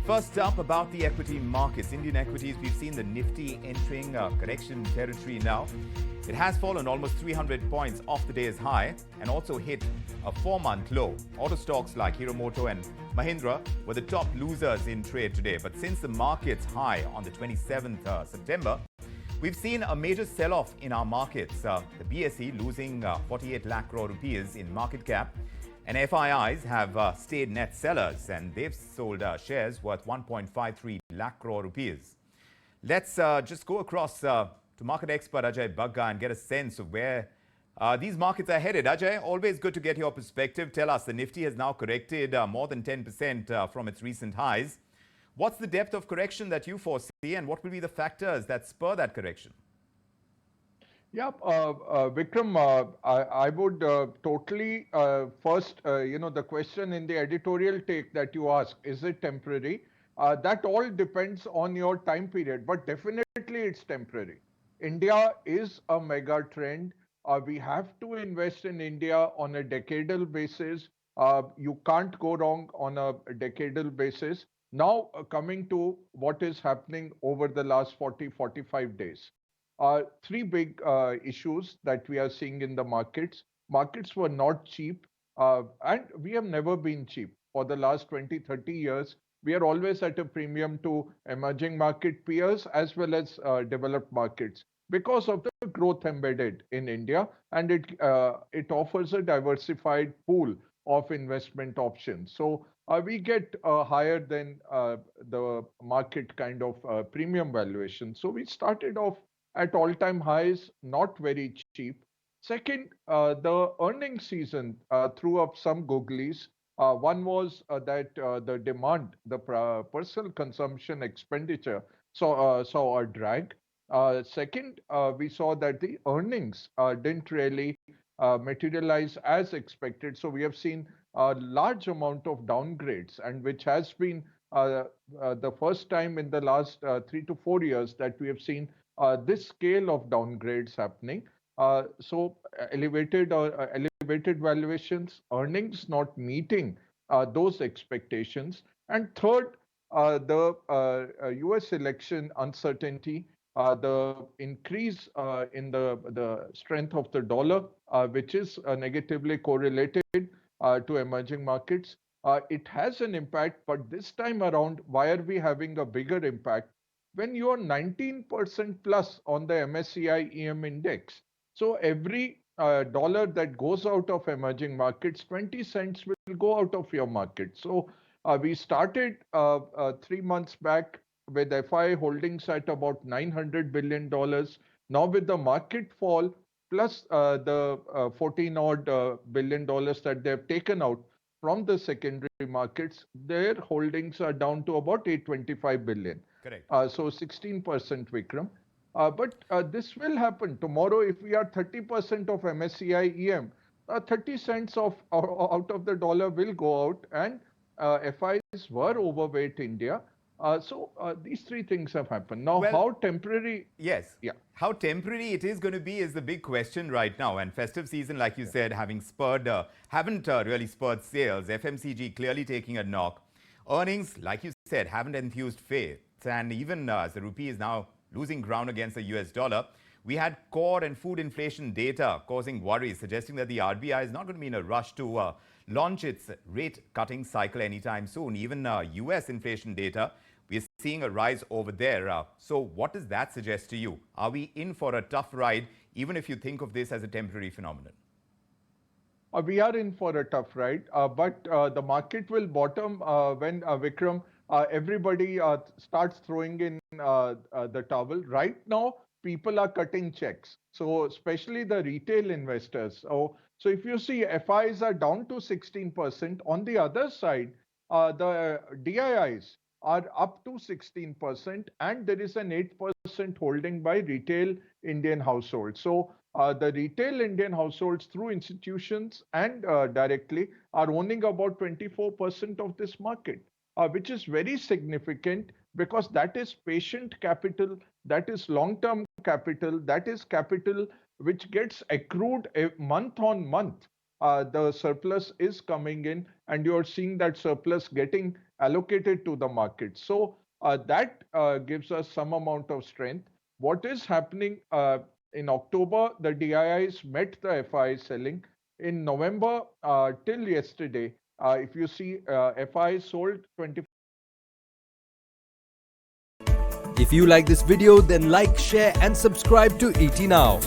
First up, about the equity markets. Indian equities, we've seen the Nifty entering correction territory now. It has fallen almost 300 points off the day's high and also hit a 4-month low. Auto stocks like Hero Moto and Mahindra were the top losers in trade today. But since the market's high on the 27th September, we've seen a major sell-off in our markets. The BSE losing 48 lakh crore rupees in market cap. And FIIs have stayed net sellers, and they've sold shares worth 1.53 lakh crore rupees. Let's just go across to market expert Ajay Bagga and get a sense of where these markets are headed. Ajay, always good to get your perspective. Tell us, the Nifty has now corrected more than 10% from its recent highs. What's the depth of correction that you foresee, and what will be the factors that spur that correction? Yeah, Vikram, I would totally first, the question in the editorial take that you ask, is it temporary? That all depends on your time period, but definitely it's temporary. India is a mega trend. We have to invest in India on a decadal basis. You can't go wrong on a decadal basis. Now, coming to what is happening over the last 45 days. Three big issues that we are seeing in the markets. Markets were not cheap, and we have never been cheap. For the last 20-30 years, we are always at a premium to emerging market peers as well as developed markets because of the growth embedded in India, and it offers a diversified pool of investment options. So we get higher than the market kind of premium valuation. So we started off at all-time highs, not very cheap. Second, the earnings season threw up some googlies. One was that the demand, the personal consumption expenditure saw a drag. Second, we saw that the earnings didn't really materialize as expected. So we have seen a large amount of downgrades, and which has been the first time in the last 3 to 4 years that we have seen this scale of downgrades happening. So elevated valuations, earnings not meeting those expectations. And third, the US election uncertainty, the increase in the strength of the dollar, which is negatively correlated to emerging markets. It has an impact, but this time around, why are we having a bigger impact? When you are 19% plus on the MSCI EM index, so every dollar that goes out of emerging markets, 20 cents will go out of your market. So we started 3 months back with FI holdings at about $900 billion. Now with the market fall, plus the 14 odd billion dollars that they've taken out from the secondary markets, their holdings are down to about 825 billion. Correct. So 16%, Vikram. But this will happen tomorrow. If we are 30% of MSCI EM, 30 cents out of the dollar will go out, and FIs were overweight India. So these three things have happened. Now, how temporary? Yes. Yeah. How temporary it is going to be is the big question right now. And festive season, like you said, haven't really spurred sales. FMCG clearly taking a knock. Earnings, like you said, haven't enthused faith. And even as the rupee is now losing ground against the US dollar, we had core and food inflation data causing worries, suggesting that the RBI is not going to be in a rush to launch its rate-cutting cycle anytime soon. Even US inflation data, we're seeing a rise over there. So what does that suggest to you? Are we in for a tough ride, even if you think of this as a temporary phenomenon? We are in for a tough ride, but the market will bottom when, Vikram, everybody starts throwing in the towel. Right now, people are cutting checks. So especially the retail investors. So if you see FIs are down to 16%. On the other side, the DIIs are up to 16%, and there is an 8% holding by retail Indian households. So the retail Indian households through institutions and directly are owning about 24% of this market. Which is very significant because that is patient capital, that is long-term capital, that is capital which gets accrued month on month. The surplus is coming in, and you're seeing that surplus getting allocated to the market. So that gives us some amount of strength. What is happening in October, the DIIs met the FI selling. In November till yesterday, if you see, FI sold 20. If you like this video, then like, share and subscribe to ET Now.